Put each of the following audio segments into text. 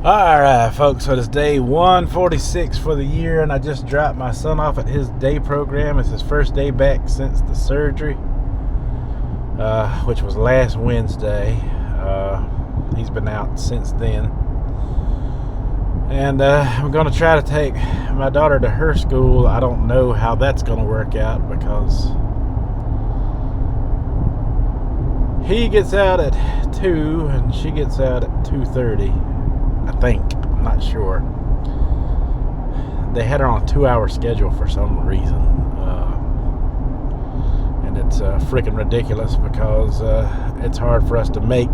Alright folks, so it's day 146 for the year, and I just dropped my son off at his day program. It's his first day back since the surgery, which was last Wednesday. He's been out since then. And I'm going to try to take my daughter to her school. I don't know how that's going to work out because he gets out at 2 and she gets out at 2:30. I think. I'm not sure. They had her on a 2-hour schedule for some reason. And it's freaking ridiculous because it's hard for us to make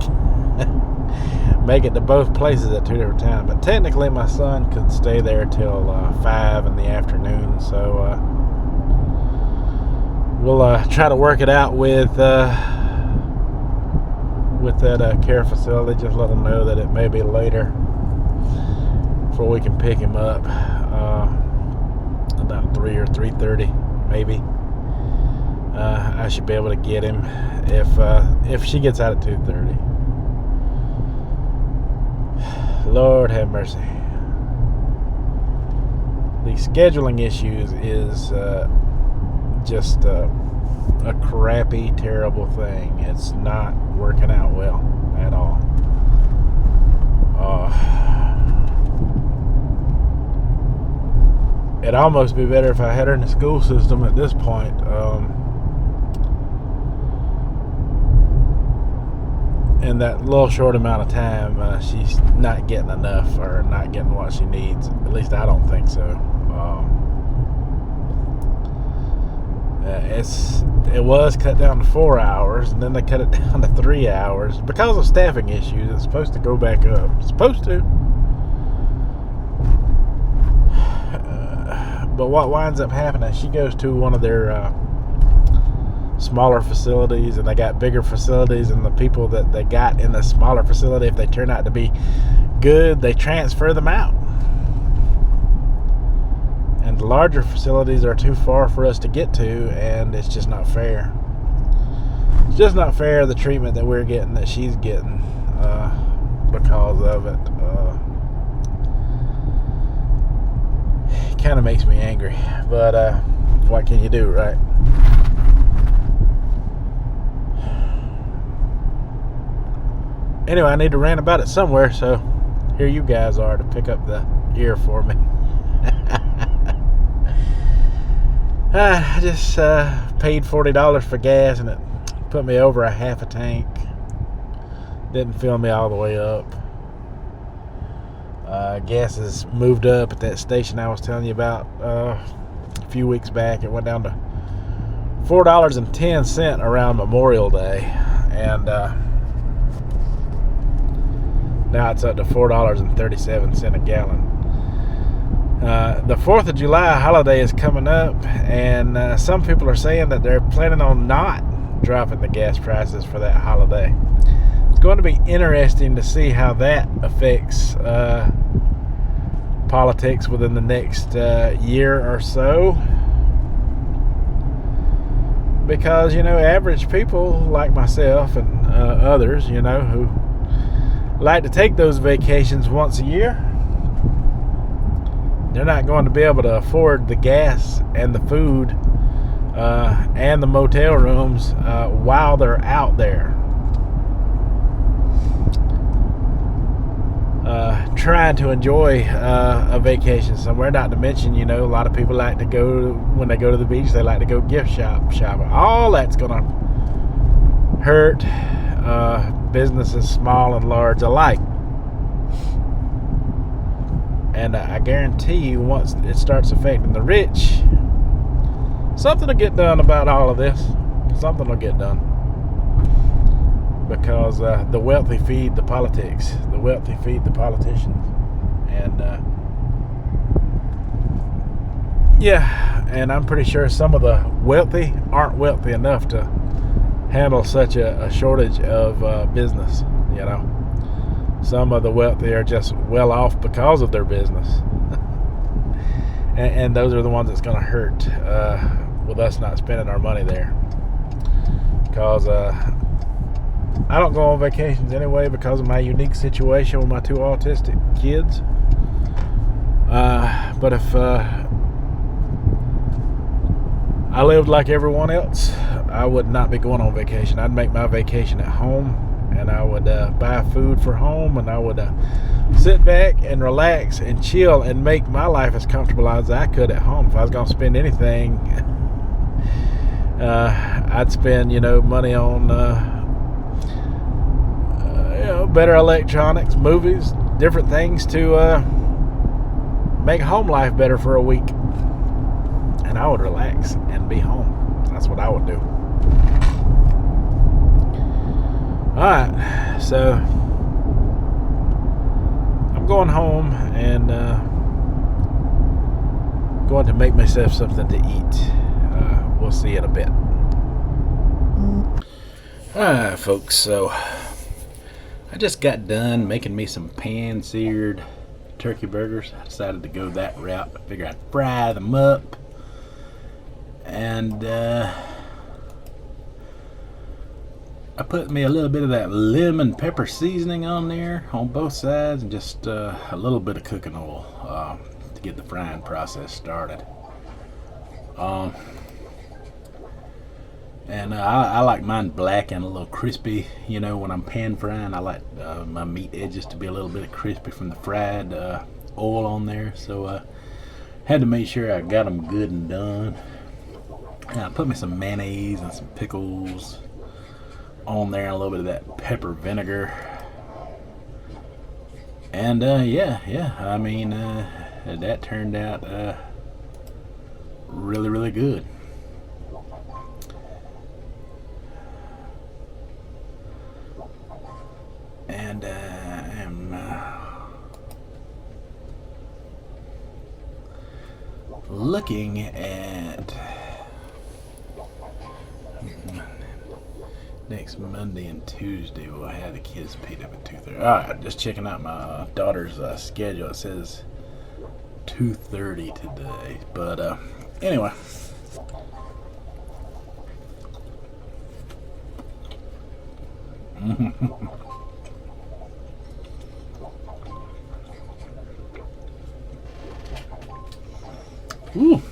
it to both places at 2 different times. But technically my son could stay there till 5 in the afternoon. So we'll try to work it out with that care facility. Just let them know that it may be later before we can pick him up, about 3 or 3:30 maybe. I should be able to get him if she gets out at 2:30. Lord have mercy. The scheduling issues is just a crappy, terrible thing. It's not working out well at all. It'd almost be better if I had her in the school system at this point. In that little short amount of time, she's not getting enough or not getting what she needs. At least I don't think so. It was cut down to 4 hours, and then they cut it down to 3 hours because of staffing issues. It's supposed to go back up. It's supposed to. But what winds up happening, she goes to one of their smaller facilities, and they got bigger facilities, and the people that they got in the smaller facility, if they turn out to be good, they transfer them out. And the larger facilities are too far for us to get to, and it's just not fair. It's just not fair, the treatment that we're getting, that she's getting because of it. Kind of makes me angry, but what can you do, right? Anyway, I need to rant about it somewhere, so here you guys are to pick up the ear for me. I just paid $40 for gas, and it put me over a half a tank. Didn't fill me all the way up. Gas has moved up at that station I was telling you about a few weeks back. It went down to $4.10 around Memorial Day, and now it's up to $4.37 a gallon. The 4th of July holiday is coming up, and some people are saying that they're planning on not dropping the gas prices for that holiday. It's going to be interesting to see how that affects politics within the next year or so, because average people like myself and others who like to take those vacations once a year, they're not going to be able to afford the gas and the food and the motel rooms while they're out there trying to enjoy a vacation somewhere. Not to mention, a lot of people like to go, when they go to the beach, they like to go gift shopping. All that's going to hurt businesses, small and large alike. And I guarantee you, once it starts affecting the rich, something will get done about all of this. Something will get done. Because the wealthy feed the politics. The wealthy feed the politicians. And and I'm pretty sure some of the wealthy aren't wealthy enough to handle such a shortage of business. Some of the wealthy are just well off because of their business. and those are the ones that's going to hurt with us not spending our money there. Because I don't go on vacations anyway because of my unique situation with my 2 autistic kids. But if I lived like everyone else, I would not be going on vacation. I'd make my vacation at home, and I would buy food for home, and I would sit back and relax and chill and make my life as comfortable as I could at home. If I was going to spend anything, I'd spend money on better electronics, movies, different things to make home life better for a week. And I would relax and be home. That's what I would do. Alright, so I'm going home and going to make myself something to eat. We'll see in a bit. Alright, folks, so I just got done making me some pan-seared turkey burgers. I decided to go that route. I figured I'd fry them up. And I put me a little bit of that lemon pepper seasoning on there on both sides, and just a little bit of cooking oil to get the frying process started. And I like mine black and a little crispy. When I'm pan frying, I like my meat edges to be a little bit crispy from the fried oil on there. So had to make sure I got them good and done. And I put me some mayonnaise and some pickles on there, and a little bit of that pepper vinegar. And I mean, that turned out really, really good. And I'm looking at next Monday and Tuesday. We'll have the kids picked up at 2:30. Alright, just checking out my daughter's schedule. It says 2:30 today. But anyway. Ooh.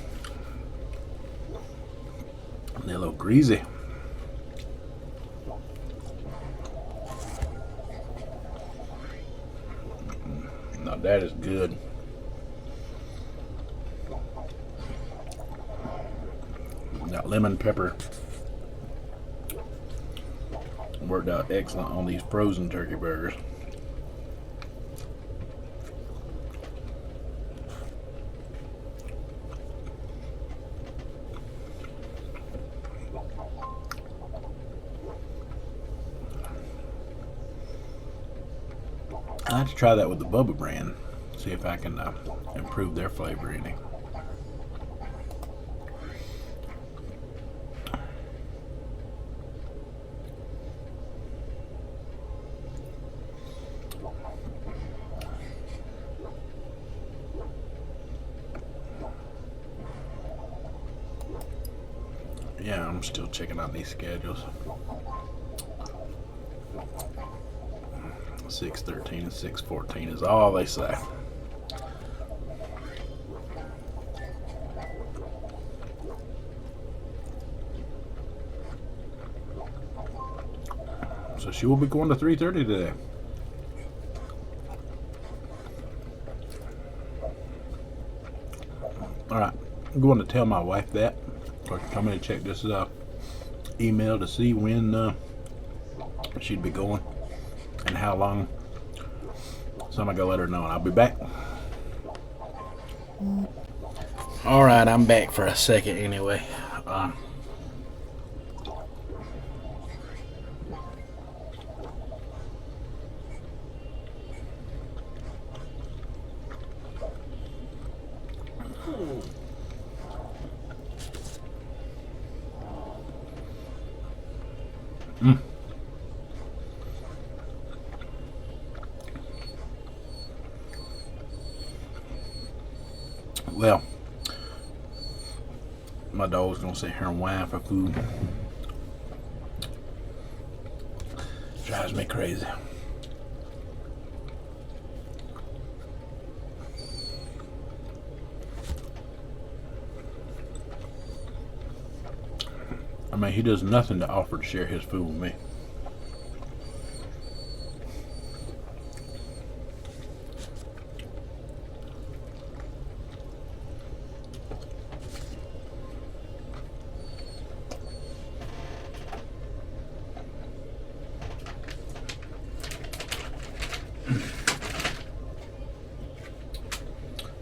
They're a little greasy. Now that is good. That lemon pepper worked out excellent on these frozen turkey burgers. I have to try that with the Bubba brand, see if I can improve their flavor any. Yeah, I'm still checking out these schedules. 6:13 and 6:14 is all they say. So she will be going to 3:30 today. Alright, I'm going to tell my wife that. So I can come in and check this email to see when she'd be going and how long. So I'm gonna go let her know, and I'll be back. Alright, I'm back for a second anyway. Well, my dog's gonna sit here and whine for food. drives me crazy. I mean, he does nothing to offer to share his food with me.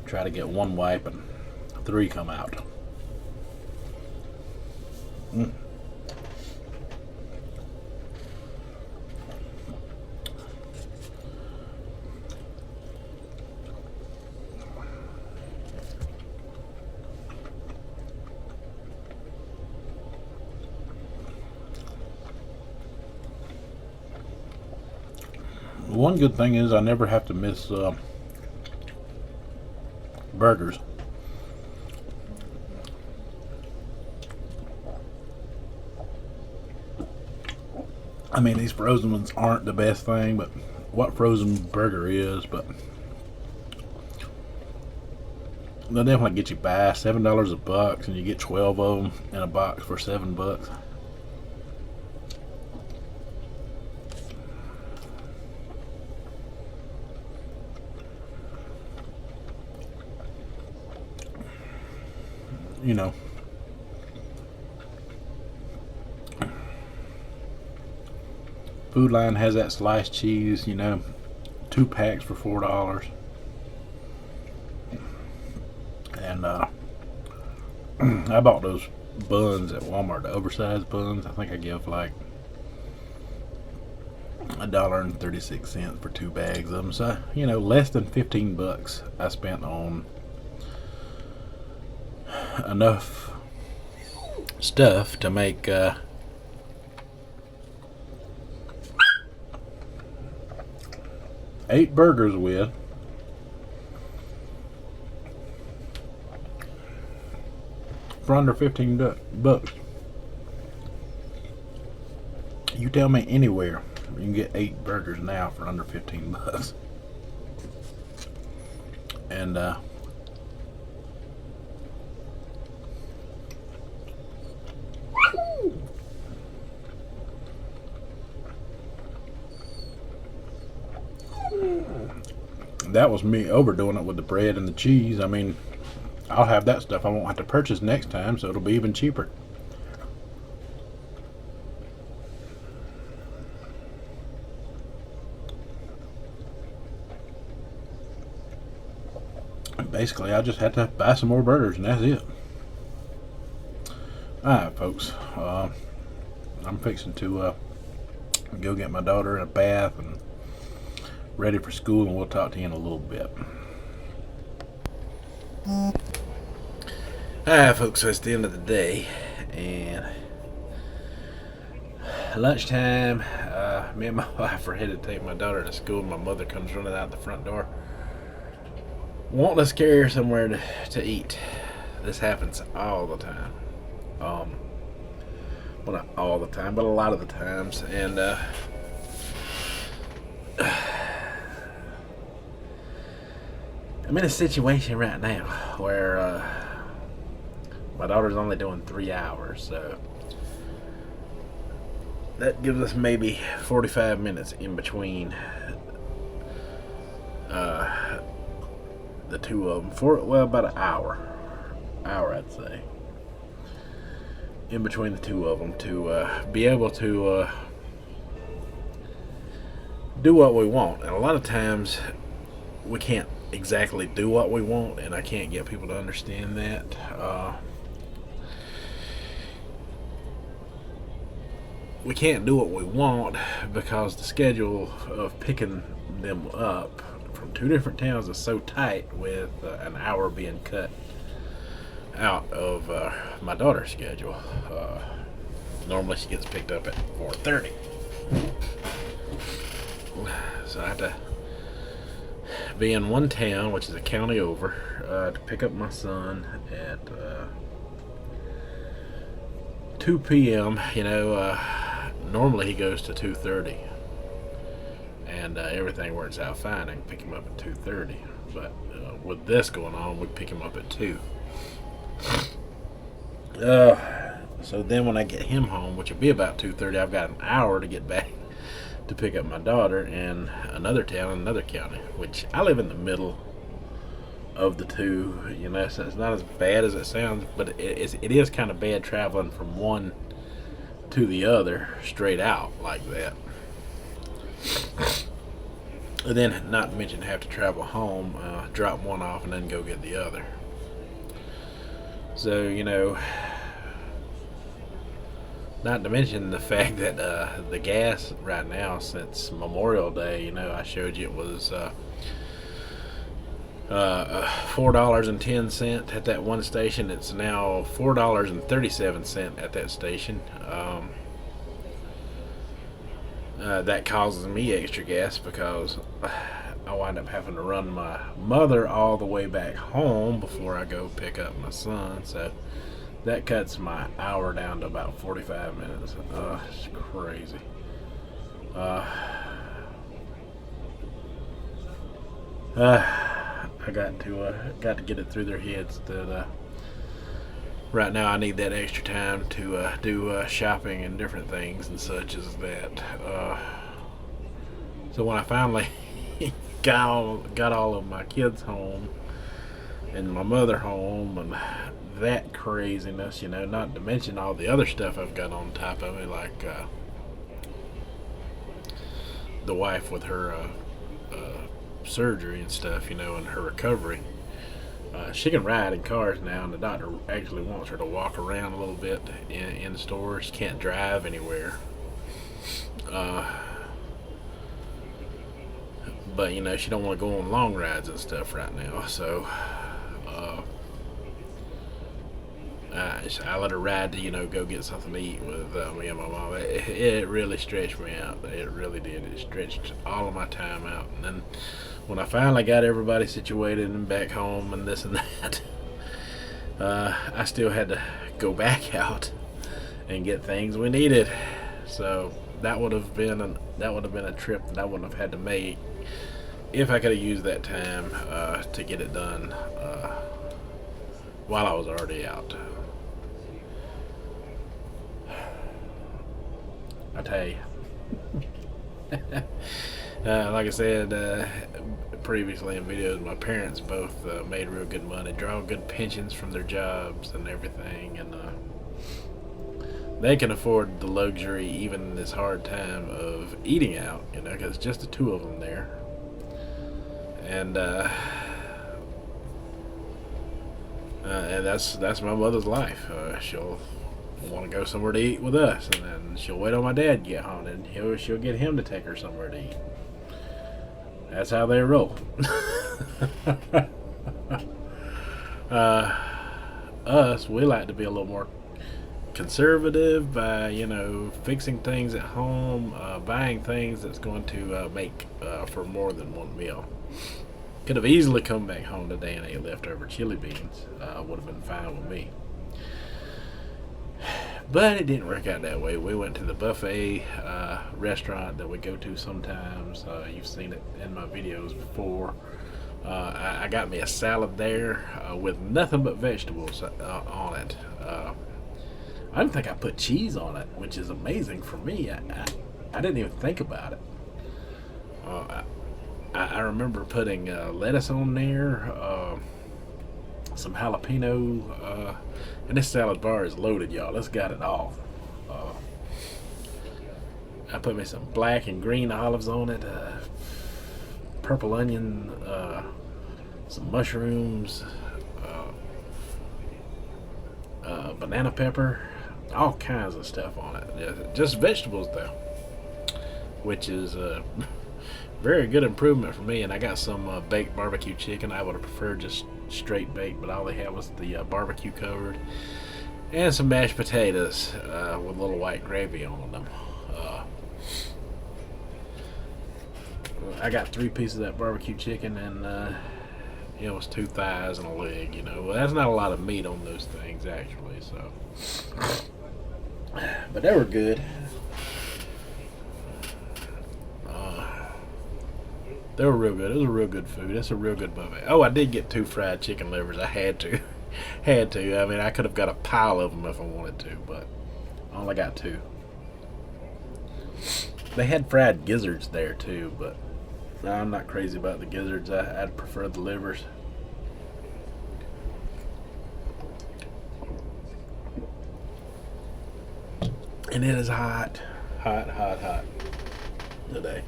Try to get one wipe and 3 come out. One good thing is I never have to miss burgers. I mean, these frozen ones aren't the best thing, but what frozen burger is, but they'll definitely get you by $7 a box, and you get 12 of them in a box for $7. You know, Food Line has that sliced cheese, you know, 2 packs for $4. And I bought those buns at Walmart, the oversized buns. I think I give like $1.36 for 2 bags of them. So, you know, less than $15 I spent on enough stuff to make 8 burgers with. For under 15 bucks. You tell me anywhere you can get 8 burgers now for under 15 bucks. And that was me overdoing it with the bread and the cheese. I mean, I'll have that stuff I won't have to purchase next time, so it'll be even cheaper. Basically, I just had to buy some more burgers, and that's it. Alright, folks. I'm fixing to go get my daughter in a bath and ready for school, and we'll talk to you in a little bit. Alright, folks, so it's the end of the day, and lunchtime. Me and my wife are headed to take my daughter to school, and my mother comes running out the front door wanting us to carry her somewhere to eat. This happens all the time. Well, not all the time, but a lot of the times. And I'm in a situation right now where my daughter's only doing 3 hours, so that gives us maybe 45 minutes in between the two of them. Well, about an hour I'd say, in between the two of them, to be able to do what we want. And a lot of times we can't exactly do what we want, and I can't get people to understand that. We can't do what we want because the schedule of picking them up from 2 different towns is so tight, with an hour being cut out of my daughter's schedule. Normally she gets picked up at 4:30, so I have to be in one town, which is a county over, to pick up my son at 2 p.m. You know, normally he goes to 2:30, and everything works out fine. I can pick him up at 2:30. But with this going on, we pick him up at 2. So then when I get him home, which will be about 2:30, I've got an hour to get back to pick up my daughter in another town in another county, which I live in the middle of the two. You know, so it's not as bad as it sounds, but it is kind of bad traveling from one to the other straight out like that. And then, not to mention, have to travel home, drop one off, and then go get the other. So, you know, not to mention the fact that the gas right now, since Memorial Day, you know, I showed you it was $4.10 at that one station. It's now $4.37 at that station. That causes me extra gas because I wind up having to run my mother all the way back home before I go pick up my son. So that cuts my hour down to about 45 minutes. It's crazy. I got to get it through their heads that right now I need that extra time to do shopping and different things and such as that. So when I finally got all of my kids home and my mother home and that craziness, you know, not to mention all the other stuff I've got on top of it, like the wife with her surgery and stuff, you know, and her recovery. She can ride in cars now, and the doctor actually wants her to walk around a little bit in the stores. She can't drive anywhere. But, you know, she don't want to go on long rides and stuff right now, so I let her ride to, you know, go get something to eat with me and my mom. It really stretched me out. It really did. It stretched all of my time out. And then when I finally got everybody situated and back home and this and that, I still had to go back out and get things we needed. So that would have been a trip that I wouldn't have had to make if I could have used that time to get it done while I was already out. I tell you, like I said previously in videos, my parents both made real good money, draw good pensions from their jobs and everything, and they can afford the luxury even in this hard time of eating out, you know, because it's just the two of them there. And that's my mother's life. She'll want to go somewhere to eat with us, and then she'll wait on my dad to get home, and she'll get him to take her somewhere to eat. That's how they roll. Us, we like to be a little more conservative by, you know, fixing things at home, buying things that's going to make for more than one meal. Could have easily come back home today and ate leftover chili beans. Would have been fine with me. But it didn't work out that way. We went to the buffet restaurant that we go to sometimes. You've seen it in my videos before. I got me a salad there with nothing but vegetables on it. I didn't think I put cheese on it, which is amazing for me. I didn't even think about it. I remember putting lettuce on there, some jalapeno, and this salad bar is loaded, y'all. It's got it all. I put me some black and green olives on it, purple onion, some mushrooms, banana pepper, all kinds of stuff on it. Just vegetables though, which is very good improvement for me. And I got some baked barbecue chicken. I would have preferred just straight baked, but all they had was the barbecue covered, and some mashed potatoes with a little white gravy on them. I got 3 pieces of that barbecue chicken, and it was 2 thighs and a leg. You know, well, that's not a lot of meat on those things actually. So, but they were good. They were real good. It was a real good food. That's a real good buffet. Oh, I did get 2 fried chicken livers. I had to. Had to. I mean, I could have got a pile of them if I wanted to, but I only got 2. They had fried gizzards there too, but no, I'm not crazy about the gizzards. I'd prefer the livers. And it is hot. Hot, hot, hot today.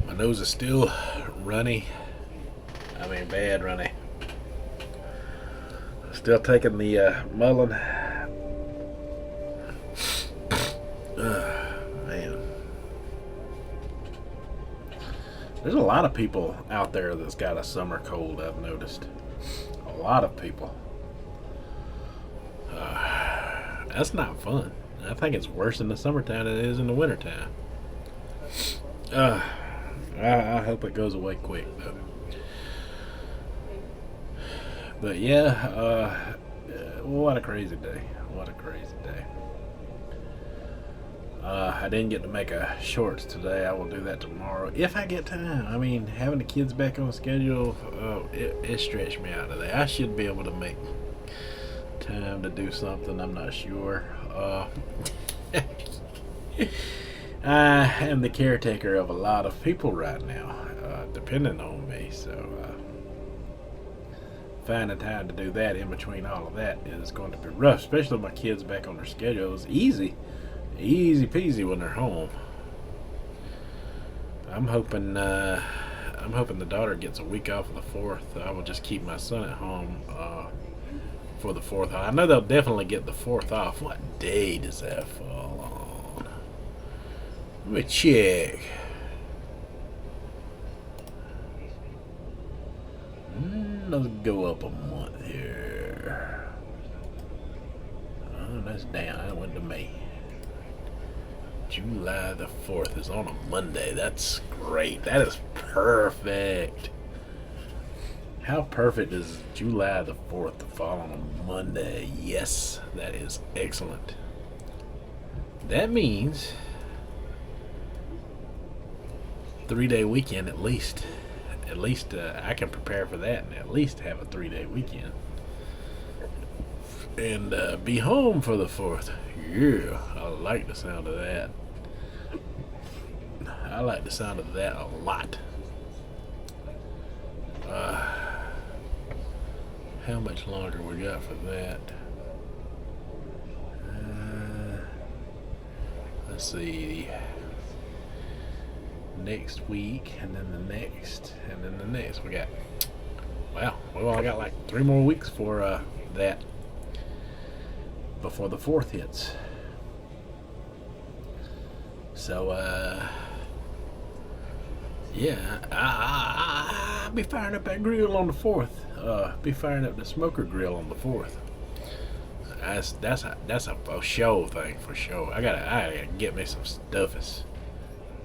My nose is still runny. I mean, bad runny. Still taking the Mullen. Man. There's a lot of people out there that's got a summer cold, I've noticed. A lot of people. That's not fun. I think it's worse in the summertime than it is in the wintertime. I hope it goes away quick, though. But yeah, what a crazy day. What a crazy day. I didn't get to make a shorts today. I will do that tomorrow if I get time. I mean, having the kids back on schedule, it stretched me out today. I should be able to make time to do something. I'm not sure. I am the caretaker of a lot of people right now, depending on me. So finding time to do that in between all of that is going to be rough, especially with my kids back on their schedules. Easy peasy when they're home. I'm hoping the daughter gets a week off of the 4th. I will just keep my son at home for the 4th. I know they'll definitely get the 4th off. What day does that fall on? Let me check. Let's go up a month here. Oh, that's down. That went to May. July the 4th is on a Monday. That's great. That is perfect. How perfect is July the 4th to fall on a Monday? Yes, that is excellent. That means 3-day weekend at least. At least I can prepare for that and at least have a 3-day weekend. And be home for the 4th. Yeah, I like the sound of that. I like the sound of that a lot. How much longer we got for that? Let's see. Next week, and then the next, and then the next. We got, wow, we've only got like 3 more weeks for that before the 4th hits. So, yeah, I'll be firing up that grill on the 4th. Be firing up the smoker grill on the 4th. That's a for show thing, for sure. I gotta get me some stuffers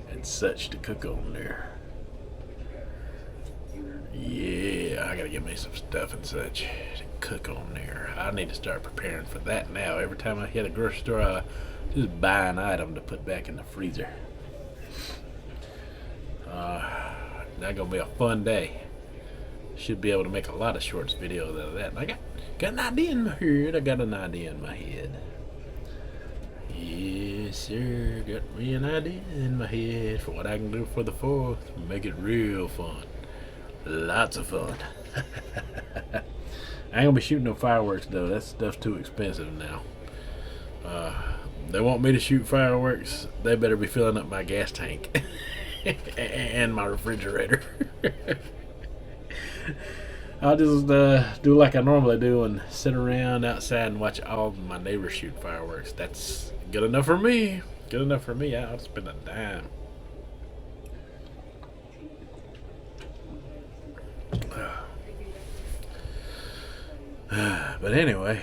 and such to cook on there. Yeah, I gotta get me some stuff and such to cook on there. I need to start preparing for that now. Every time I hit a grocery store, I just buy an item to put back in the freezer. That's gonna be a fun day. Should be able to make a lot of shorts videos out of that. And I got an idea in my head. I got an idea in my head. Yes, sir. Got me an idea in my head for what I can do for the 4th. Make it real fun. Lots of fun. I ain't gonna be shooting no fireworks though. That stuff's too expensive now. They want me to shoot fireworks. They better be filling up my gas tank and my refrigerator. I'll just do like I normally do and sit around outside and watch all my neighbors shoot fireworks. That's good enough for me. Good enough for me. I'll spend a dime. But anyway,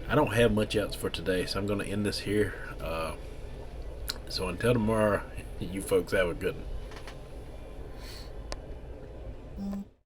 I don't have much else for today, so I'm going to end this here. So until tomorrow, you folks have a good one.